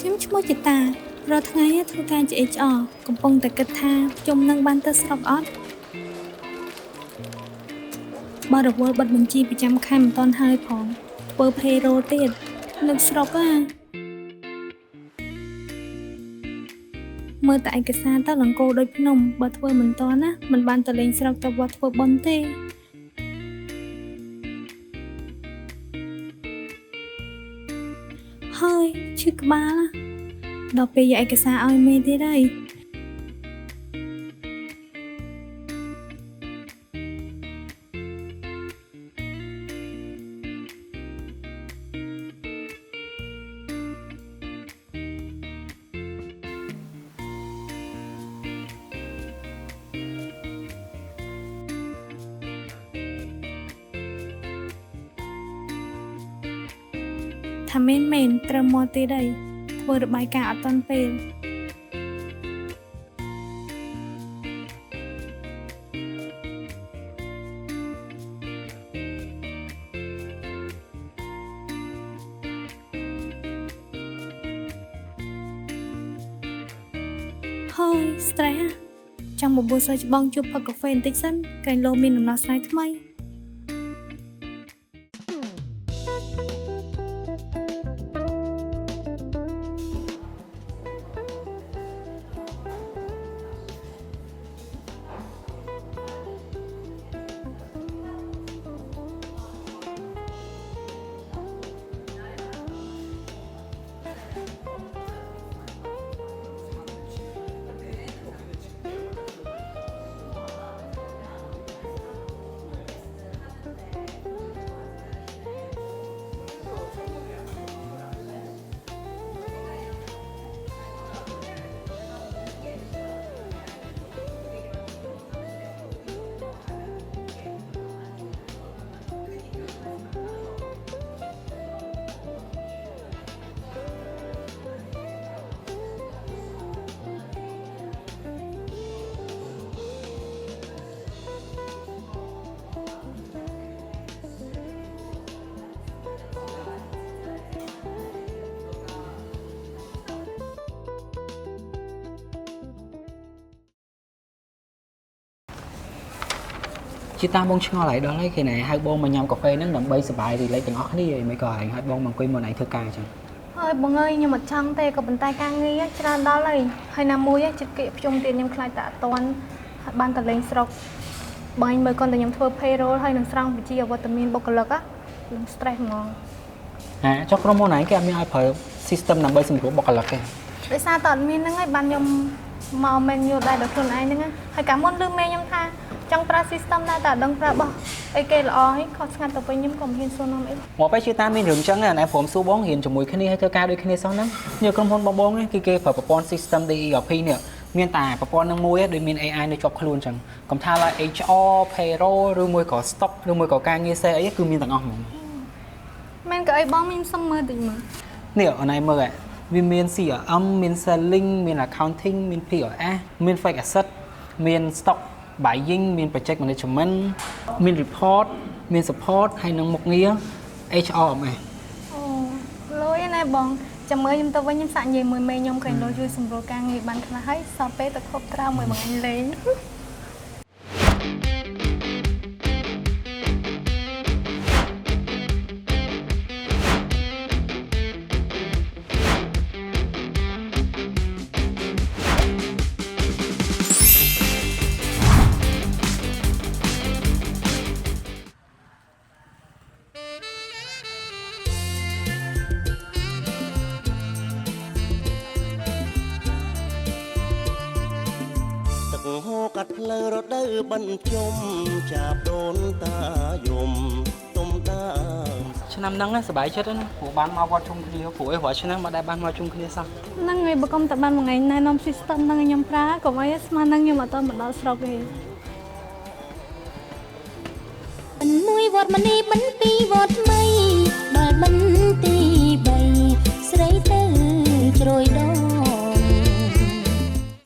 ខ្ញុំឈ្មោះចិតារាល់ថ្ងៃធ្វើការជា HR កំពុងតែគិតថាខ្ញុំនឹងបានទៅស្រុកអត់បើរវល់បិទបញ្ជីប្រចាំខែមិនទាន់ហើយផងធ្វើ payroll ទៀតនៅស្រុកមើលតែឯកសារទៅលង្គោដូចភ្នំបើធ្វើមិនទាន់ណាមិនបានទៅលេងស្រុកទៅវត្តធ្វើបុណ្យទេហើយឈឺក្បាលដល់ពេលយកឯកសារឲ្យមេទៀតហើយថាមែនត្រូវមកទៀតហើយធ្វើរបាយការណ៍អត់ទាន់ពេលហើយ stress ចង់បបួលសើច្បងជួបផឹកកាហ្វេបន្តិចសិនក្រែងលោមានដំណោះស្រាយថ្មីជាតាបងឆ្ងល់ហើយដល់ហើយគេណែហៅបងមកញ៉ាំកាហ្វេហ្នឹងដើម្បីសប្បាយរីករាយទាំងអស់គ្នាមិនក៏ហើយបងមកអង្គុយមុនឯងធ្វើការអញ្ចឹងហើយបងអើយខ្ញុំអត់ចង់ទេក៏ប៉ុន្តែការងារច្រើនដល់ហើយណាមួយចិត្តគេខ្ញុំទៀតខ្ញុំខ្លាចតែអត់តាន់បានទៅលេងស្រុកបងមើលគាត់តែខ្ញុំធ្វើ payroll ហើយនឹងស្រង់បញ្ជីអវត្តមានបុគ្គលិកខ្ញុំ stress ហ្មងចុះក្រុមហ៊ុនឯងគេអត់មានឲ្យប្រើ system ដើម្បីសម្រួលបុគ្គលិកទេដោយសារតែអត់មានហ្នឹងហើយបានខ្ញុំមក menu ដែរដល់ខ្លួនឯងហ្នឹងហើយកាលមុនឮមេខ្ញុំថាចង់ប្រើ system ដែរតែអត់ដឹងប្រើបោះអីគេល្អហីខុសឆ្ងាត់ទៅវិញខ្ញុំក៏មិនហ៊ានសួរនាំអីមកពេលជឿតាមានរឿងអញ្ចឹងណែព្រមសួរបងរៀនជាមួយគ្នាហើយធ្វើការដូចគ្នាសោះហ្នឹងញើក្រុមហ៊ុនបងនេះគឺគេប្រើប្រព័ន្ធ system ERP នេះមានតែប្រព័ន្ធនឹងមួយដូចមាន AI នៅជាប់ខ្លួនអញ្ចឹងកុំថាឡើយ HR payroll ឬមួយក៏ stock ឬមួយក៏ការងារផ្សេងអីគឺមានទាំងអស់ហ្មងមែនក៏អីបងខ្ញុំសុំមើលតិចមើលនេះអនឡាញមើលវាមាន CRM មាន selling មាន accounting មាន PRS មាន fixed asset មាន stock buying មាន project management មាន report មាន support ហើយនឹងមុខងារ HR អមអូលុយណាបងចាំមើលខ្ញុំទៅវិញខ្ញុំសាក់និយាយមួយមេខ្ញុំក្រែងលុយជួយសម្រួលការងារបានខ្លះហើយសល់ពេលទៅខົບត្រាមួយបងអញលេងកាត់ផ្លូវរដូវបញ្ជុំចាប់ដូនតាយំទុំដាឆ្នាំហ្នឹងសប្បាយចិត្តណាព្រោះបានមកវត្តជុំគ្នាព្រោះរាល់ឆ្នាំមកដែរបានមកជុំគ្នាសោះហ្នឹងហើយបើកុំតែបានមួយថ្ងៃណែនាំ system ហ្នឹងខ្ញុំប្រើកុំអីស្មានហ្នឹងខ្ញុំអត់តមកដល់ស្រុកទេបន្នមួយវត្តមនីបន្ទីវត្តថ្មីដល់បន្ទី3ស្រីទៅជ្រោយដ